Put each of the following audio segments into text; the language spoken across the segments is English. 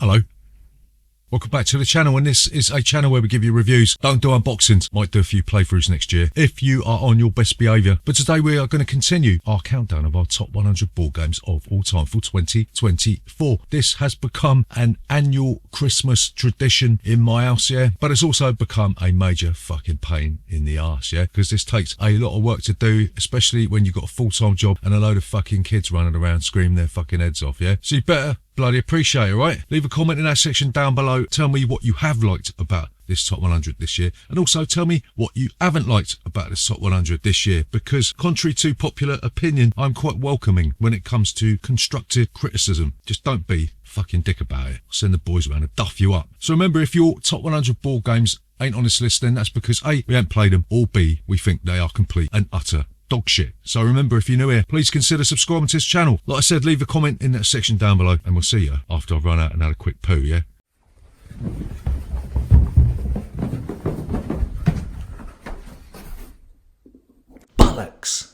Hello. Welcome back to the channel, and this is a channel where we give you reviews. Don't do unboxings. Might do a few playthroughs next year if you are on your best behaviour. But today we are going to continue our countdown of our top 100 board games of all time for 2024. This has become an annual Christmas tradition in my house, yeah. But it's also become a major fucking pain in the arse, yeah. Because this takes a lot of work to do, especially when you've got a full-time job and a load of fucking kids running around screaming their fucking heads off, yeah. So you better bloody appreciate it, right? Leave a comment in that section down below. Tell me what you have liked about this top 100 this year, and also tell me what you haven't liked about this top 100 this year, because contrary to popular opinion, I'm quite welcoming when it comes to constructive criticism. Just don't be fucking dick about it. I'll send the boys around and duff you up. So remember, if your top 100 board games ain't on this list, then that's because A, we haven't played them, or B, we think they are complete and utter dog shit. So remember, if you're new here, please consider subscribing to this channel. Like I said, leave a comment in that section down below, and we'll see you after I've run out and had a quick poo, yeah? Bollocks.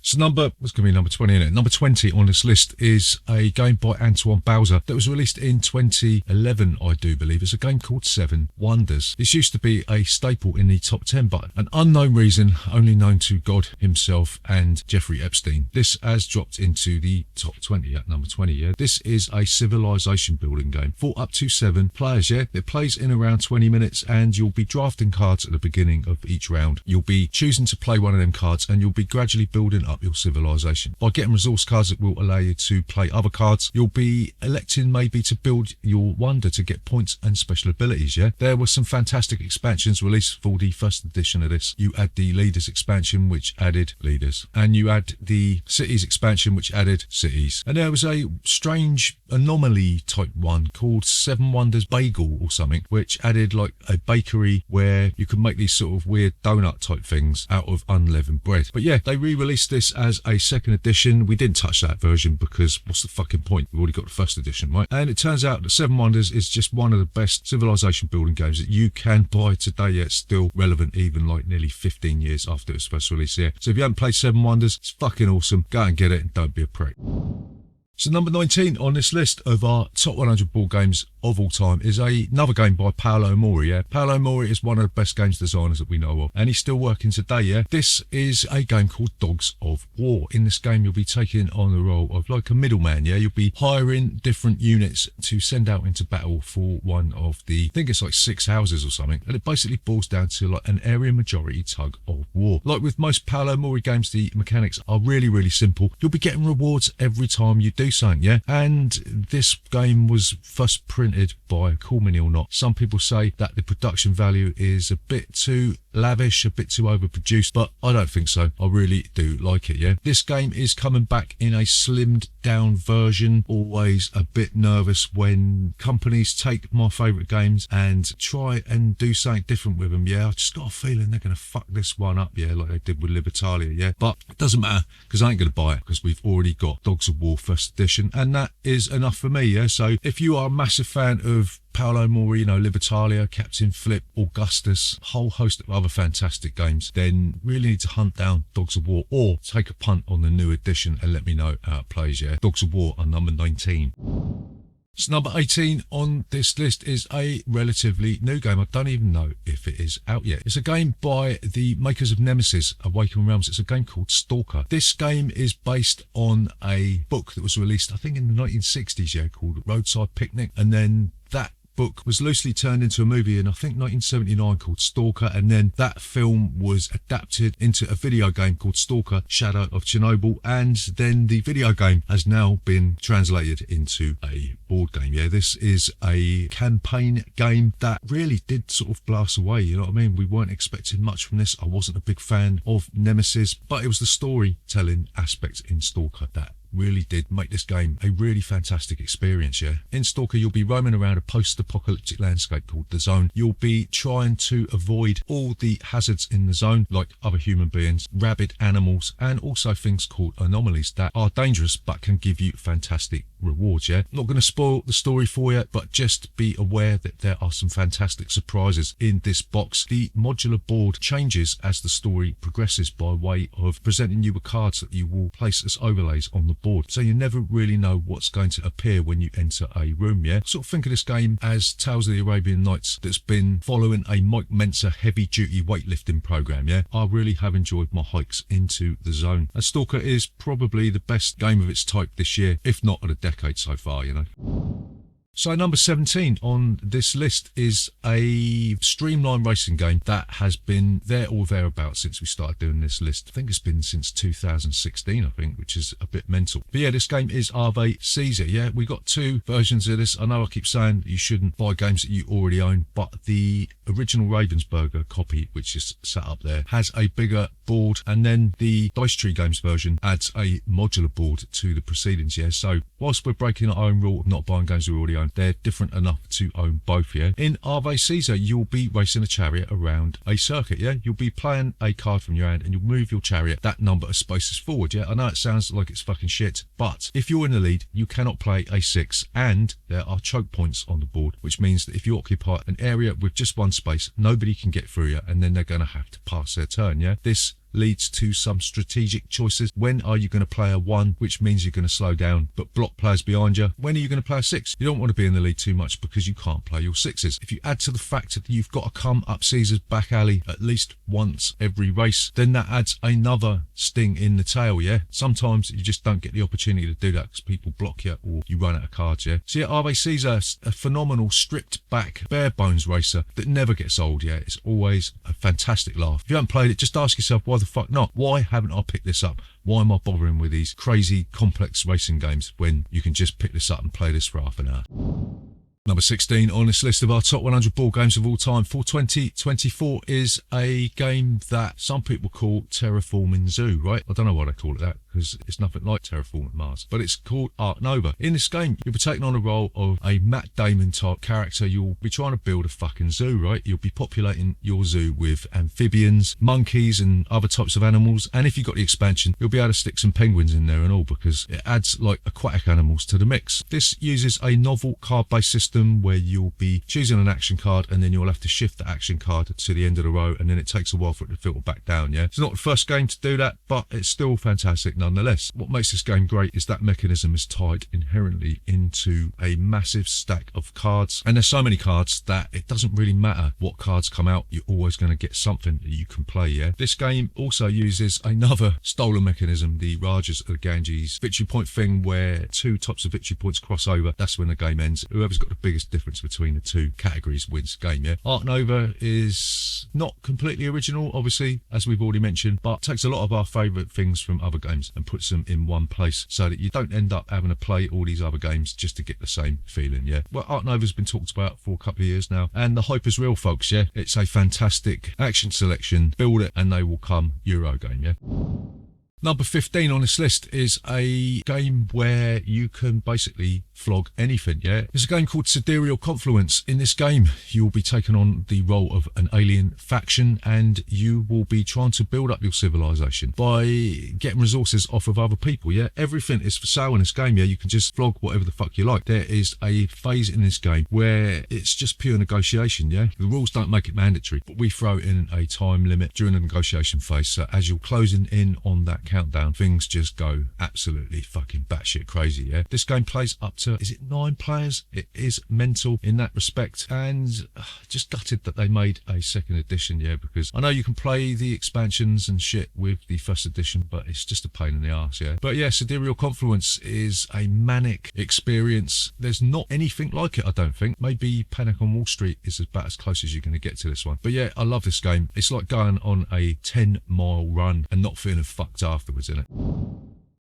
So what's going to be number 20 in it? Number 20 on this list is a game by Antoine Bowser that was released in 2011, I do believe. It's a game called 7 Wonders. This used to be a staple in the top 10, but an unknown reason, only known to God himself and Jeffrey Epstein. This has dropped into the top 20 at number 20, yeah. This is a civilization building game for up to 7 players, yeah. It plays in around 20 minutes, and you'll be drafting cards at the beginning of each round. You'll be choosing to play one of them cards, and you'll be gradually building up your civilization. By getting resource cards that will allow you to play other cards, you'll be electing maybe to build your wonder to get points and special abilities, yeah? There were some fantastic expansions released for the first edition of this. You had the Leaders expansion, which added leaders, and you had the Cities expansion, which added cities. And there was a strange anomaly type one called 7 Wonders Bagel or something, which added like a bakery where you could make these sort of weird donut type things out of unleavened bread. But yeah, they re-released this as a second edition. We didn't touch that version because what's the fucking point? We've already got the first edition, right? And it turns out that 7 Wonders is just one of the best civilization building games that you can buy today, yet still relevant even like nearly 15 years after it was first released, yeah. So if you haven't played 7 Wonders, it's fucking awesome. Go and get it and don't be a prick. So number 19 on this list of our top 100 board games of all time is another game by Paolo Mori, yeah. Paolo Mori is one of the best games designers that we know of, and he's still working today, yeah. This is a game called Dogs of War. In this game, you'll be taking on the role of like a middleman, yeah. You'll be hiring different units to send out into battle for one of the, I think it's like 6 houses or something, and it basically boils down to like an area majority tug of war. Like with most Paolo Mori games, the mechanics are really, really simple. You'll be getting rewards every time you do something, yeah. And this game was first printed by, call me or not, some people say that the production value is a bit too lavish, a bit too overproduced, but I don't think so. I really do like it, yeah. This game is coming back in a slimmed down version. Always a bit nervous when companies take my favourite games and try and do something different with them, yeah. I just got a feeling they're going to fuck this one up, yeah, like they did with Libertalia, yeah. But it doesn't matter, because I ain't going to buy it, because we've already got Dogs of War first edition, and that is enough for me, yeah. So if you are a massive fan of Paolo Mori, you know, Libertalia, Captain Flip, Augustus, a whole host of other fantastic games, then really need to hunt down Dogs of War, or take a punt on the new edition and let me know how it plays, yeah. Dogs of War are number 19. So number 18 on this list is a relatively new game. I don't even know if it is out yet. It's a game by the makers of Nemesis, Awakened Realms. It's a game called Stalker. This game is based on a book that was released, I think in the 1960s, yeah, called Roadside Picnic, and then that book was loosely turned into a movie in I think 1979 called Stalker, and then that film was adapted into a video game called Stalker Shadow of Chernobyl, and then the video game has now been translated into a board game, yeah. This is a campaign game that really did sort of blow us away, you know what I mean. We weren't expecting much from this. I wasn't a big fan of Nemesis, but it was the storytelling aspect in Stalker that really did make this game a really fantastic experience, yeah. In Stalker, you'll be roaming around a post-apocalyptic landscape called the Zone. You'll be trying to avoid all the hazards in the zone, like other human beings, rabid animals, and also things called anomalies that are dangerous but can give you fantastic rewards, yeah. Not going to spoil the story for you, but just be aware that there are some fantastic surprises in this box. The modular board changes as the story progresses by way of presenting you with cards that you will place as overlays on the board, so you never really know what's going to appear when you enter a room, yeah? Sort of think of this game as Tales of the Arabian Nights that's been following a Mike Mensa heavy-duty weightlifting program, yeah? I really have enjoyed my hikes into the zone. And Stalker is probably the best game of its type this year, if not of the decade so far, you know? So number 17 on this list is a streamlined racing game that has been there or thereabouts since we started doing this list. I think it's been since 2016, I think, which is a bit mental. But yeah, this game is Ave Caesar. Yeah, we got two versions of this. I know I keep saying you shouldn't buy games that you already own, but the original Ravensburger copy, which is set up there, has a bigger board, and then the Dice Tree Games version adds a modular board to the proceedings, yeah? So whilst we're breaking our own rule of not buying games we already own, they're different enough to own both, yeah? In Ave Caesar, you'll be racing a chariot around a circuit, yeah? You'll be playing a card from your hand and you'll move your chariot that number of spaces forward, yeah? I know it sounds like it's fucking shit, but if you're in the lead, you cannot play a 6, and there are choke points on the board, which means that if you occupy an area with just one space, nobody can get through you, and then they're going to have to pass their turn, yeah? This leads to some strategic choices. When are you going to play a 1, which means you're going to slow down but block players behind you? When are you going to play a 6? You don't want to be in the lead too much because you can't play your 6s. If you add to the fact that you've got to come up Caesar's back alley at least once every race, then that adds another sting in the tail, yeah? Sometimes you just don't get the opportunity to do that because people block you or you run out of cards, yeah? So yeah, Ave Caesar, a phenomenal stripped back bare bones racer that never gets old, yeah? It's always a fantastic laugh. If you haven't played it, just ask yourself, why the fuck not? Why haven't I picked this up? Why am I bothering with these crazy complex racing games when you can just pick this up and play this for half an hour? Number 16 on this list of our top 100 board games of all time for 2024 is a game that some people call Terraforming Zoo, right? I don't know why they call it that, because it's nothing like Terraforming Mars, but it's called ArcNOA. In this game, you'll be taking on the role of a Matt Damon type character. You'll be trying to build a fucking zoo, right? You'll be populating your zoo with amphibians, monkeys, and other types of animals. And if you've got the expansion, you'll be able to stick some penguins in there and all, because it adds like aquatic animals to the mix. This uses a novel card-based system where you'll be choosing an action card, and then you'll have to shift the action card to the end of the row, and then it takes a while for it to filter back down, yeah? It's not the first game to do that, but it's still fantastic nonetheless. What makes this game great is that mechanism is tied inherently into a massive stack of cards, and there's so many cards that it doesn't really matter what cards come out, you're always going to get something that you can play, yeah? This game also uses another stolen mechanism, the Rajas of the Ganges victory point thing, where two types of victory points cross over. That's when the game ends. Whoever's got the biggest difference between the two categories wins the game, yeah? ArcNOA is not completely original, obviously, as we've already mentioned, but takes a lot of our favourite things from other games and puts them in one place so that you don't end up having to play all these other games just to get the same feeling, yeah? Well, ArcNOA's been talked about for a couple of years now, and the hype is real, folks, yeah? It's a fantastic action selection, build it and they will come Euro game, yeah? Number 15 on this list is a game where you can basically flog anything, yeah? It's a game called Sidereal Confluence. In this game, you will be taking on the role of an alien faction, and you will be trying to build up your civilization by getting resources off of other people, yeah? Everything is for sale in this game, yeah? You can just flog whatever the fuck you like. There is a phase in this game where it's just pure negotiation, yeah? The rules don't make it mandatory, but we throw in a time limit during the negotiation phase, so as you're closing in on that countdown, things just go absolutely fucking batshit crazy, yeah? This game plays up to, is it 9 players? It is mental in that respect, and just gutted that they made a second edition, yeah, because I know you can play the expansions and shit with the first edition, but it's just a pain in the arse, yeah? But yeah, Sidereal Confluence is a manic experience. There's not anything like it, I don't think. Maybe Panic on Wall Street is about as close as you're going to get to this one. But yeah, I love this game. It's like going on a 10-mile run and not feeling fucked afterwards, innit?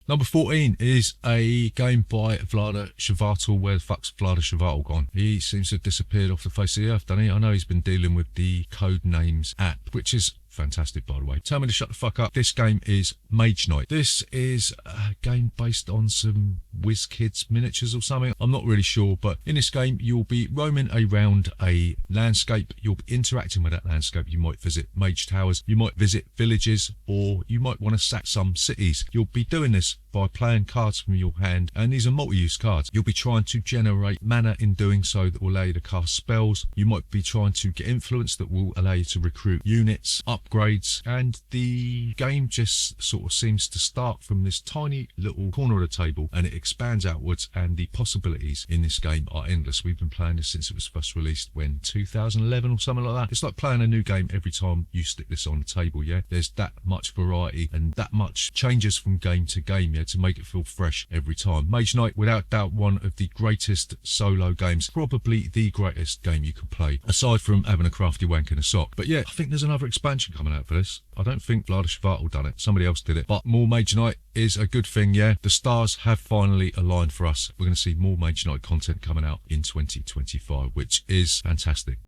Number 14 is a game by Vlada Chvátil. Where the fuck's Vlada Chvátil gone? He seems to have disappeared off the face of the earth, doesn't he? I know he's been dealing with the Codenames app, which is fantastic, by the way. Tell me to shut the fuck up. This game is Mage Knight. This is a game based on some WizKids miniatures or something. I'm not really sure, but in this game, you'll be roaming around a landscape. You'll be interacting with that landscape. You might visit mage towers, you might visit villages, or you might want to sack some cities. You'll be doing this by playing cards from your hand, and these are multi-use cards. You'll be trying to generate mana in doing so that will allow you to cast spells. You might be trying to get influence that will allow you to recruit units, upgrade upgrades, and the game just sort of seems to start from this tiny little corner of the table and it expands outwards, and the possibilities in this game are endless. We've been playing this since it was first released, when 2011 or something like that. It's like playing a new game every time you stick this on the table, yeah. There's that much variety and that much changes from game to game, yeah, to make it feel fresh every time. Mage Knight, without doubt, one of the greatest solo games, probably the greatest game you can play, aside from having a crafty wank in a sock. But yeah, I think there's another expansion coming out for this. I don't think Vlada Shvartal done it, somebody else did it, but more Mage Knight is a good thing, yeah. The stars have finally aligned for us. We're going to see more Mage Knight content coming out in 2025, which is fantastic.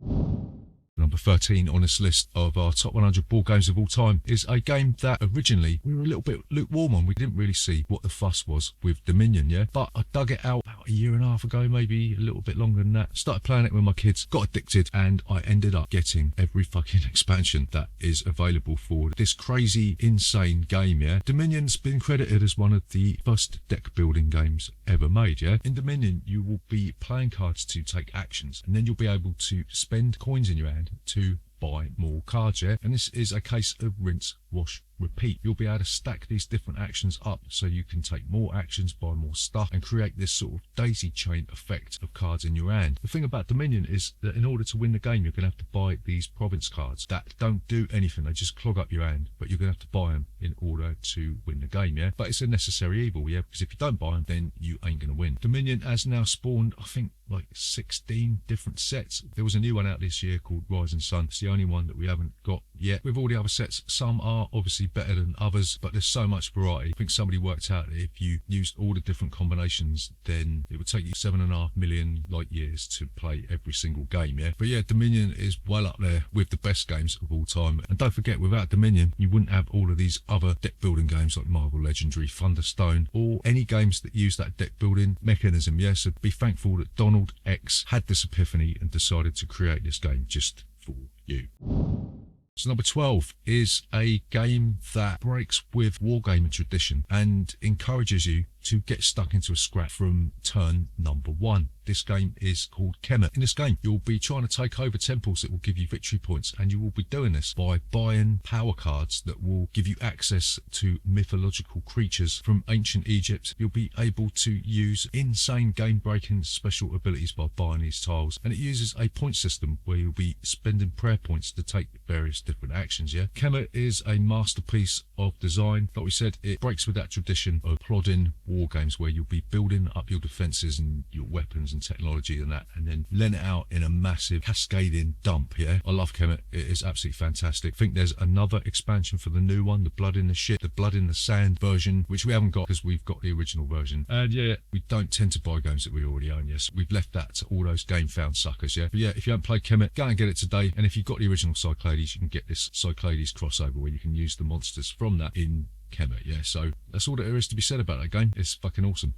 Number 13 on this list of our top 100 board games of all time is a game that originally we were a little bit lukewarm on. We didn't really see what the fuss was with Dominion, yeah? But I dug it out about a year and a half ago, maybe a little bit longer than that. Started playing it with my kids, got addicted, and I ended up getting every fucking expansion that is available for this crazy, insane game, yeah? Dominion's been credited as one of the first deck building games ever made, yeah? In Dominion, you will be playing cards to take actions, and then you'll be able to spend coins in your hand to buy more cards, yeah? And this is a case of rinse, wash, repeat. You'll be able to stack these different actions up so you can take more actions, buy more stuff, and create this sort of daisy chain effect of cards in your hand. The thing about Dominion is that in order to win the game, you're going to have to buy these province cards that don't do anything. They just clog up your hand, but you're going to have to buy them in order to win the game, yeah? But it's a necessary evil, yeah? Because if you don't buy them, then you ain't going to win. Dominion has now spawned, I think, like 16 different sets. There was a new one out this year called Rise and Sun. It's the only one that we haven't got yet. With all the other sets, some are obviously better than others, but there's so much variety. I think somebody worked out that if you used all the different combinations, then it would take you 7.5 million light years to play every single game, yeah? But yeah, Dominion is well up there with the best games of all time. And don't forget, without Dominion, you wouldn't have all of these other deck building games like Marvel Legendary, Thunderstone, or any games that use that deck building mechanism, yeah? So be thankful that Donald X had this epiphany and decided to create this game just for you. So number 12 is a game that breaks with wargaming tradition and encourages you to get stuck into a scrap from turn number 1. This game is called Kemet. In this game, you'll be trying to take over temples that will give you victory points, and you will be doing this by buying power cards that will give you access to mythological creatures from ancient Egypt. You'll be able to use insane game-breaking special abilities by buying these tiles, and it uses a point system where you'll be spending prayer points to take various different actions, yeah? Kemet is a masterpiece of design. Like we said, it breaks with that tradition of plodding war games where you'll be building up your defenses and your weapons and technology and that, and then letting it out in a massive cascading dump, yeah? I love Kemet. It is absolutely fantastic. I think there's another expansion for the new one, the Blood in the Shit, the Blood in the Sand version, which we haven't got because we've got the original version. And yeah, we don't tend to buy games that we already own, yes. We've left that to all those game found suckers, yeah? But yeah, if you haven't played Kemet, go and get it today. And if you've got the original Cyclades, you can get this Cyclades crossover where you can use the monsters from that in Kemet, yeah? So that's all there is to be said about that game. It's fucking awesome.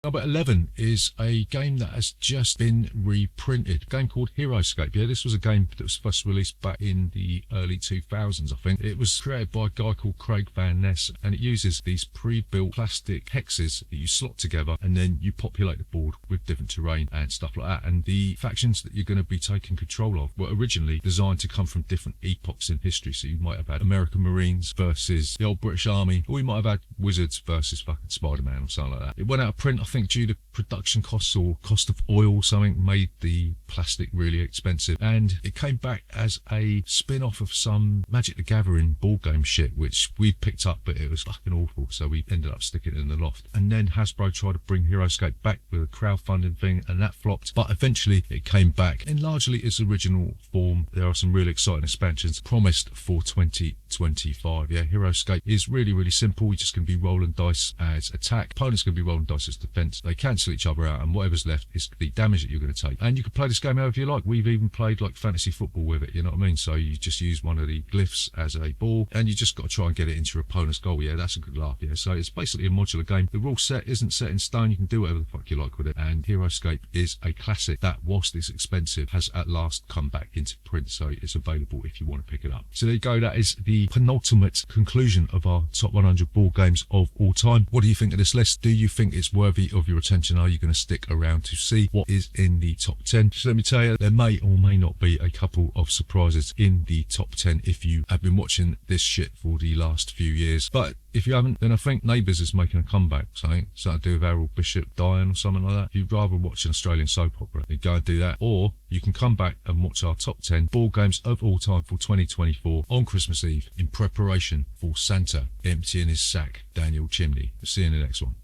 Number 11 is a game that has just been reprinted, a game called Heroscape. Yeah, this was a game that was first released back in the early 2000s, I think. It was created by a guy called Craig Van Ness, and it uses these pre-built plastic hexes that you slot together, and then you populate the board with different terrain and stuff like that. And the factions that you're going to be taking control of were originally designed to come from different epochs in history. So you might have had American Marines versus the old British Army, or you might have had Wizards versus fucking Spider-Man or something like that. It went out of print, I think, due to production costs or cost of oil or something, made the plastic really expensive, and it came back as a spin-off of some Magic the Gathering board game shit, which we picked up, but it was fucking awful, so we ended up sticking it in the loft. And then Hasbro tried to bring Heroscape back with a crowdfunding thing, and that flopped, but eventually it came back in largely its original form. There are some really exciting expansions promised for 2025. Yeah, Heroscape is really, really simple. You're just going to be rolling dice as attack, opponent's going to be rolling dice as defense. They cancel each other out, and whatever's left is the damage that you're going to take. And you can play this game however you like. We've even played like fantasy football with it, you know what I mean? So you just use one of the glyphs as a ball, and you just got to try and get it into your opponent's goal. Yeah, that's a good laugh, yeah. So it's basically a modular game. The rule set isn't set in stone. You can do whatever the fuck you like with it, and Heroscape is a classic that, whilst it's expensive, has at last come back into print, so it's available if you want to pick it up. So there you go. That is the penultimate conclusion of our top 100 board games of all time. What do you think of this list? Do you think it's worthy of your attention? Are you going to stick around to see what is in the top 10? Just let me tell you, there may or may not be a couple of surprises in the top 10 if you have been watching this shit for the last few years. But if you haven't, then I think Neighbours is making a comeback. Something to do with Errol Bishop dying or something like that. If you'd rather watch an Australian soap opera, then go and do that. Or you can come back and watch our top 10 board games of all time for 2024 on Christmas Eve in preparation for Santa emptying his sack down your chimney. See you in the next one.